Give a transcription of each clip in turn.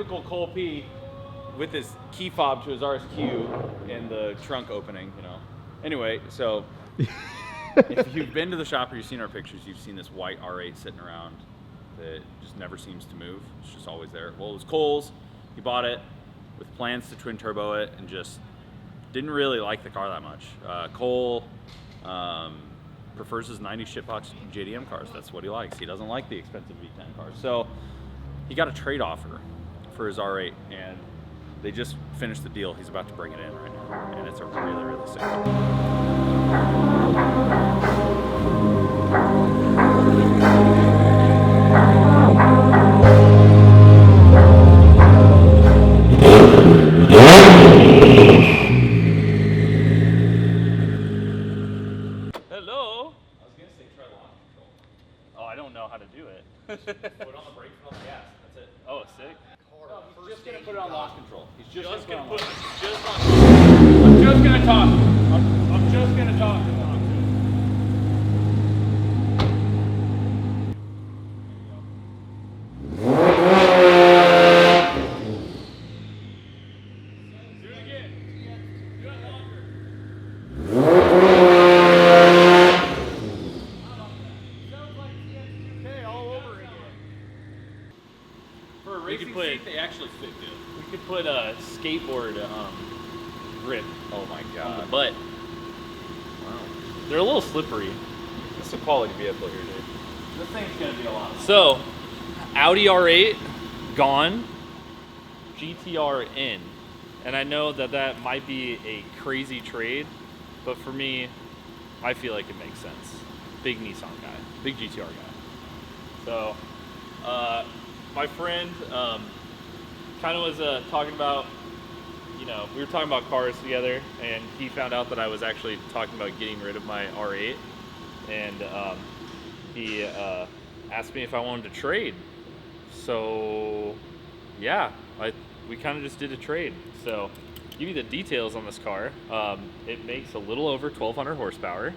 typical Cole P with his key fob to his RSQ and the trunk opening, you know. Anyway, so if you've been to the shop or you've seen our pictures, you've seen this white R8 sitting around that just never seems to move. It's just always there. Well, it was Cole's. He bought it with plans to twin turbo it and just didn't really like the car that much. Cole prefers his 90s shitbox JDM cars. That's what he likes. He doesn't like the expensive V10 cars. So he got a trade offer for his R8, and they just finished the deal. He's about to bring it in right now, and it's a really, really sick car. Hello? I was gonna say try launch control. Oh, I don't know how to do it. Put on the brakes and on the gas. That's it. Oh, sick. No, he's just gonna put it on launch control. He's just gonna put it just on. I'm just gonna talk. I'm just gonna talk. For a racing seat, they actually fit good. We could put a skateboard grip. Oh my god. On the butt. Wow. They're a little slippery. This is a quality vehicle here, dude. This thing's gonna be a lot. So, Audi R8 gone, GTR in. And I know that that might be a crazy trade, but for me, I feel like it makes sense. Big Nissan guy, big GTR guy. So, my friend kind of was talking about, you know, we were talking about cars together, and he found out that I was actually talking about getting rid of my R8, and he asked me if I wanted to trade. So, yeah, we kind of just did a trade. So, give you the details on this car. It makes a little over 1,200 horsepower.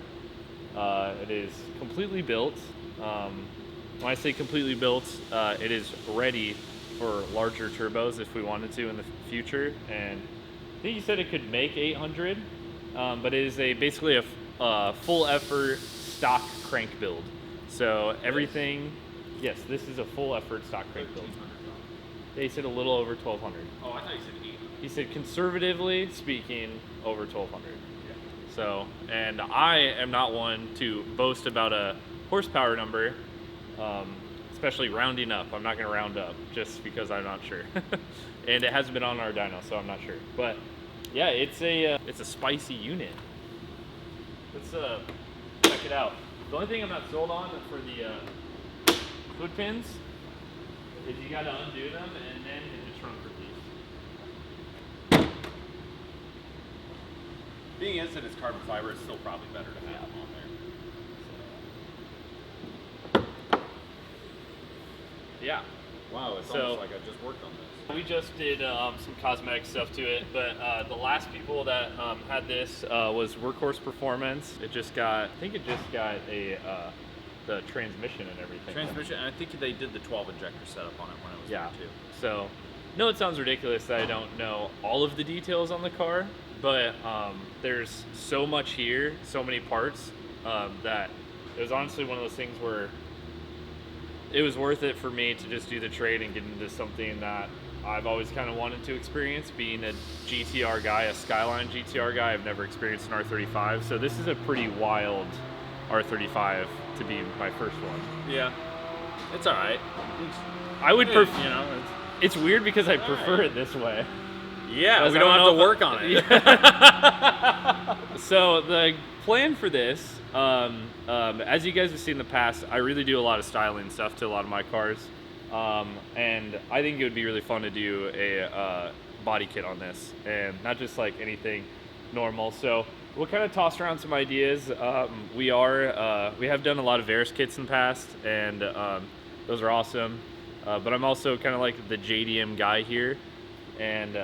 It is completely built. When I say completely built, it is ready for larger turbos if we wanted to in the future. And I think you said it could make 800, but it is basically a full effort stock crank build. So everything, yes, this is a full effort stock crank build. They said a little over 1,200. Oh, I thought you said 800. He said conservatively speaking, over 1,200. Yeah. So, and I am not one to boast about a horsepower number. Especially rounding up. I'm not going to round up just because I'm not sure. And it hasn't been on our dyno, so I'm not sure. But yeah, it's a spicy unit. Let's check it out. The only thing I'm not sold on for the hood pins is you got to undo them and then hit the trunk release. Being instant is carbon fiber, it's still probably better to have them on there. Yeah. Wow, it's almost like I just worked on this. We just did some cosmetic stuff to it, but the last people that had this was Workhorse Performance. It just got, I think it just got the transmission and everything. Transmission, and I think they did the 12 injector setup on it when it was there too. So, no, it sounds ridiculous that I don't know all of the details on the car, but there's so much here, so many parts, that it was honestly one of those things where it was worth it for me to just do the trade and get into something that I've always kind of wanted to experience. Being a GTR guy, a Skyline GTR guy, I've never experienced an R35. So this is a pretty wild R35 to be my first one. Yeah, it's all right. I would prefer, you know, it's weird because I prefer it this way. Yeah, we don't have to work on it. So the plan for this, as you guys have seen in the past, I really do a lot of styling stuff to a lot of my cars, and I think it would be really fun to do a body kit on this, and not just like anything normal. So we'll kind of toss around some ideas. We have done a lot of Varus kits in the past, and those are awesome. But I'm also kind of like the JDM guy here, and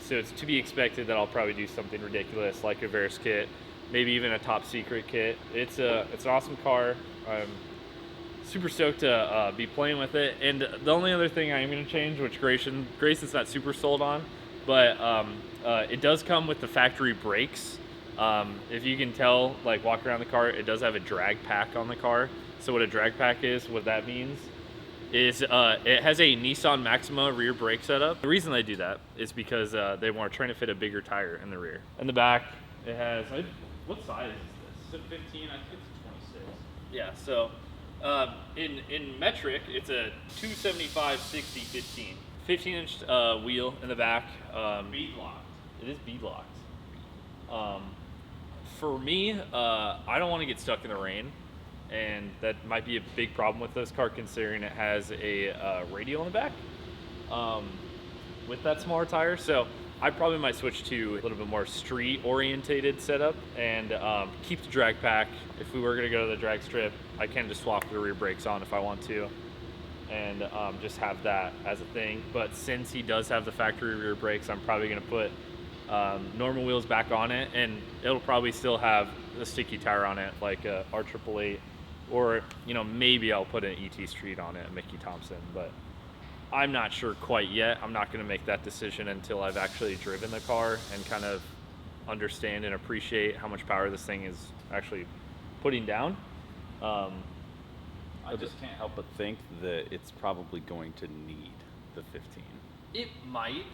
so it's to be expected that I'll probably do something ridiculous like a Varus kit. Maybe even a top secret kit. It's an awesome car. I'm super stoked to be playing with it. And the only other thing I am going to change, which Grayson's not super sold on, but it does come with the factory brakes. If you can tell, like walk around the car, it does have a drag pack on the car. So what a drag pack is, what that means is it has a Nissan Maxima rear brake setup. The reason they do that is because they were trying to fit a bigger tire in the rear. In the back, it has, what size is this? It's a 15, I think it's a 26. Yeah, so in metric, it's a 275 60 15. 15-inch wheel in the back. Bead locked. It is bead locked. For me, I don't want to get stuck in the rain, and that might be a big problem with this car considering it has a radial in the back with that smaller tire. So I probably might switch to a little bit more street orientated setup and keep the drag pack. If we were going to go to the drag strip, I can just swap the rear brakes on if I want to and just have that as a thing. But since he does have the factory rear brakes, I'm probably going to put normal wheels back on it, and it'll probably still have a sticky tire on it like a R888, or maybe I'll put an ET Street on it, a Mickey Thompson, but I'm not sure quite yet. I'm not going to make that decision until I've actually driven the car and kind of understand and appreciate how much power this thing is actually putting down. I just can't help but think that it's probably going to need the 15. It might.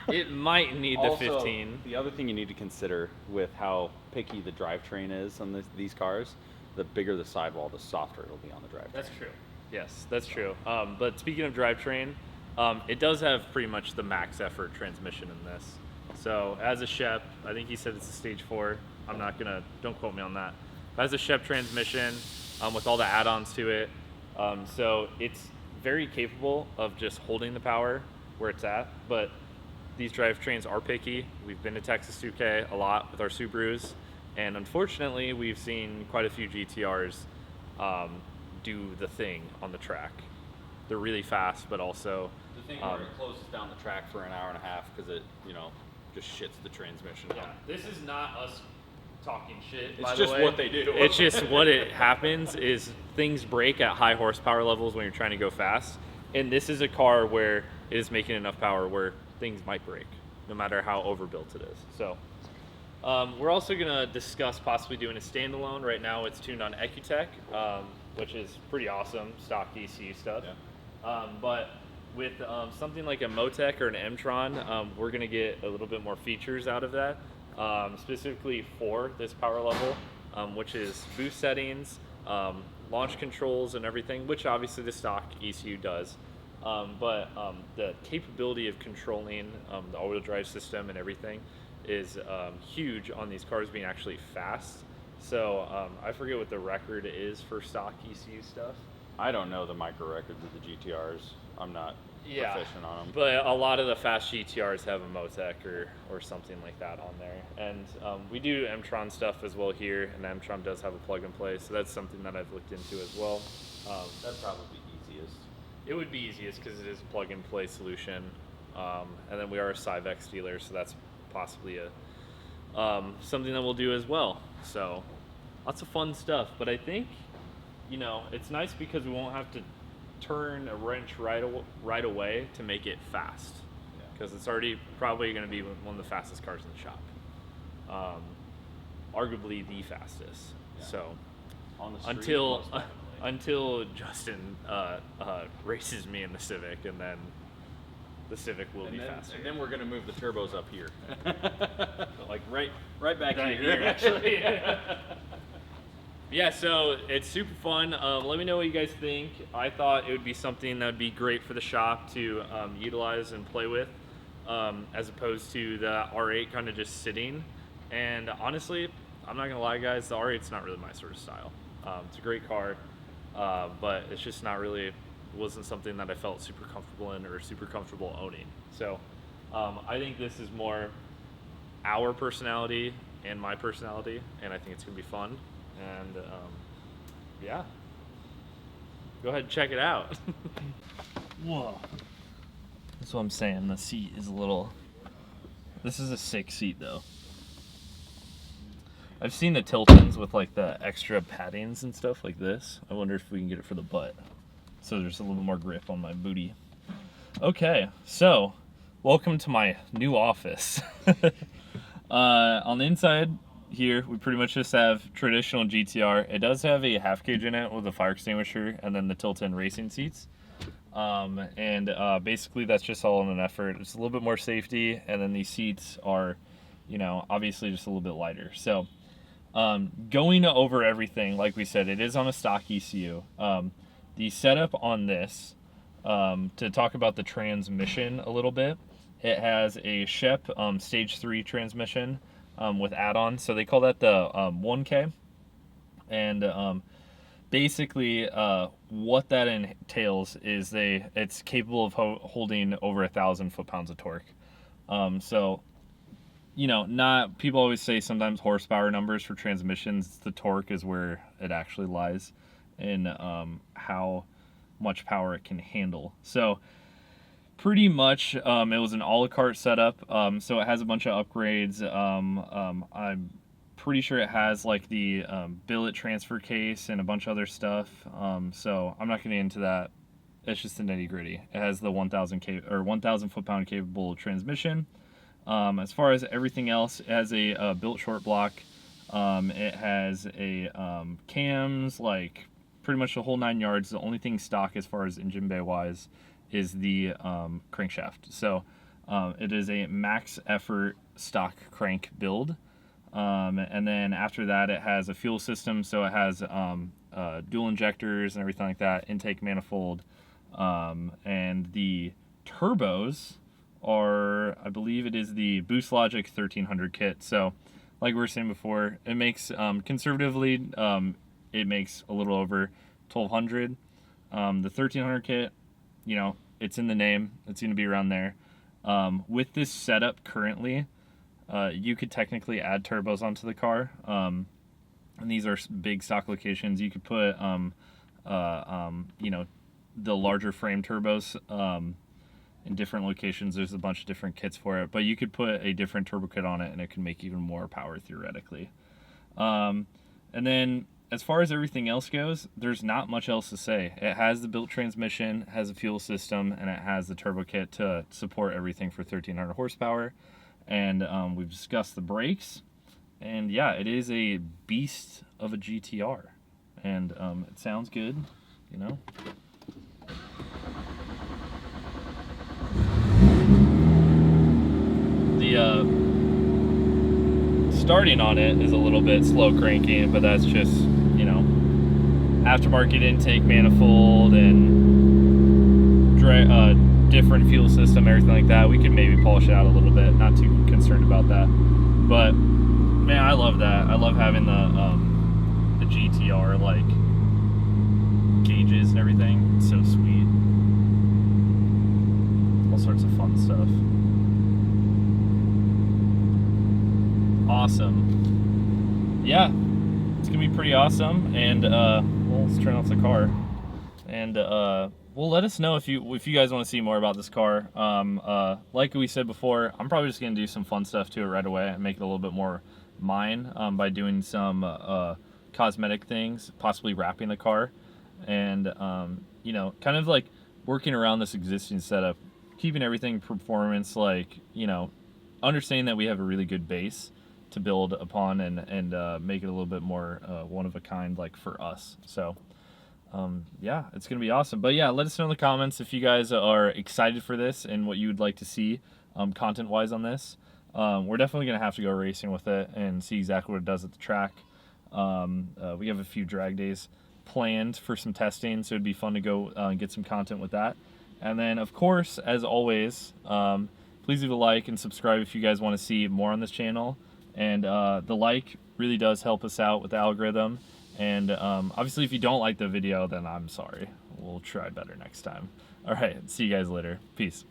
It might need Also, the 15. The other thing you need to consider with how picky the drivetrain is on these cars, the bigger the sidewall, the softer it'll be on the drivetrain. That's true. Yes, that's true. But speaking of drivetrain, it does have pretty much the max effort transmission in this. So as a Shep, I think he said it's a stage 4. I'm not gonna, don't quote me on that. But as a Shep transmission with all the add-ons to it, so it's very capable of just holding the power where it's at. But these drivetrains are picky. We've been to Texas 2K a lot with our Subarus, and unfortunately, we've seen quite a few GTRs do the thing on the track. They're really fast, but also The thing where it closes down the track for an hour and a half because it, just shits the transmission yeah, out. this is not us talking shit. It's just what they do. It's just what it happens is things break at high horsepower levels when you're trying to go fast, and this is a car where it is making enough power where things might break, no matter how overbuilt it is. So we're also going to discuss possibly doing a standalone. Right now it's tuned on Ecutech, which is pretty awesome, stock ECU stuff. Yeah. But with something like a Motec or an M-Tron, we're going to get a little bit more features out of that, specifically for this power level, which is boost settings, launch controls and everything, which obviously the stock ECU does. But the capability of controlling the all-wheel drive system and everything is huge on these cars being actually fast. So I forget what the record is for stock ECU stuff. I don't know the micro records of the GTRs. I'm not proficient on them. But a lot of the fast GTRs have a Motec or something like that on there. And we do M-Tron stuff as well here, and M-Tron does have a plug-and-play, so that's something that I've looked into as well. That's probably easiest. It would be easiest because it is a plug-and-play solution, and then we are a Cyvex dealer, so that's possibly something that we'll do as well. So lots of fun stuff. But I think it's nice because we won't have to turn a wrench right away to make it fast, because it's already probably going to be one of the fastest cars in the shop, arguably the fastest. Yeah. So on the street, until Justin races me in the Civic, and then the Civic will be faster. And then we're going to move the turbos up here. Like right back Right here. actually. Yeah, so it's super fun. Let me know what you guys think. I thought it would be something that would be great for the shop to utilize and play with, as opposed to the R8 kind of just sitting. And honestly, I'm not going to lie, guys, the R8's not really my sort of style. It's a great car, but it's just not really, wasn't something that I felt super comfortable in or super comfortable owning. So I think this is more our personality and my personality, and I think it's going to be fun. And yeah, go ahead and check it out. Whoa. That's what I'm saying. The seat is a little, this is a sick seat though. I've seen the Tiltons with like the extra paddings and stuff like this. I wonder if we can get it for the butt. So there's a little bit more grip on my booty. Okay, so welcome to my new office. On the inside here, we pretty much just have traditional GTR. It does have a half cage in it with a fire extinguisher and then the Tilton racing seats. Basically that's just all in an effort. It's a little bit more safety, and then these seats are, you know, obviously just a little bit lighter. So going over everything, like we said, it is on a stock ECU. The setup on this, to talk about the transmission a little bit, it has a Shep Stage 3 transmission with add-ons. So they call that the 1K. And basically what that entails is it's capable of holding over 1,000 foot-pounds of torque. So, you know, people always say sometimes horsepower numbers for transmissions, the torque is where it actually lies in how much power it can handle. So pretty much it was an a la carte setup, so it has a bunch of upgrades. I'm pretty sure it has like the billet transfer case and a bunch of other stuff, so I'm not going to get into that. It's just the nitty gritty. It has the 1,000 foot-pound capable transmission. As far as everything else, it has a built short block. It has a cams, like pretty much the whole 9 yards. The only thing stock as far as engine bay wise is the crankshaft. So it is a max effort stock crank build. And then after that, it has a fuel system. So it has dual injectors and everything like that, intake manifold. And the turbos are, I believe it is the Boost Logic 1300 kit. So like we were saying before, it makes, conservatively, it makes a little over 1,200. The 1300 kit, you know, it's in the name. It's going to be around there. With this setup currently, you could technically add turbos onto the car. And these are big stock locations. You could put, you know, the larger frame turbos in different locations. There's a bunch of different kits for it. But you could put a different turbo kit on it, and it can make even more power theoretically. And then as far as everything else goes, there's not much else to say. It has the built transmission, has a fuel system, and it has the turbo kit to support everything for 1,300 horsepower. And we've discussed the brakes. And yeah, it is a beast of a GTR. And it sounds good, you know. The starting on it is a little bit slow cranking, but that's just, you know, aftermarket intake manifold and different fuel system, everything like that. We could maybe polish it out a little bit. Not too concerned about that. But man, I love that. I love having the GTR like gauges and everything. It's so sweet. All sorts of fun stuff. Awesome. Yeah, it's gonna be pretty awesome. And well, let's turn off the car. And well, let us know if you guys want to see more about this car. Like we said before, I'm probably just gonna do some fun stuff to it right away and make it a little bit more mine, by doing some cosmetic things, possibly wrapping the car, and you know, kind of like working around this existing setup, keeping everything performance, like, you know, understanding that we have a really good base to build upon, and make it a little bit more one of a kind, like for us. So yeah, it's gonna be awesome. But yeah, let us know in the comments if you guys are excited for this and what you would like to see content wise on this. We're definitely gonna have to go racing with it and see exactly what it does at the track. We have a few drag days planned for some testing, so it'd be fun to go get some content with that. And then of course, as always, please leave a like and subscribe if you guys want to see more on this channel. And the like really does help us out with the algorithm. And obviously, if you don't like the video, then I'm sorry. We'll try better next time. All right, see you guys later. Peace.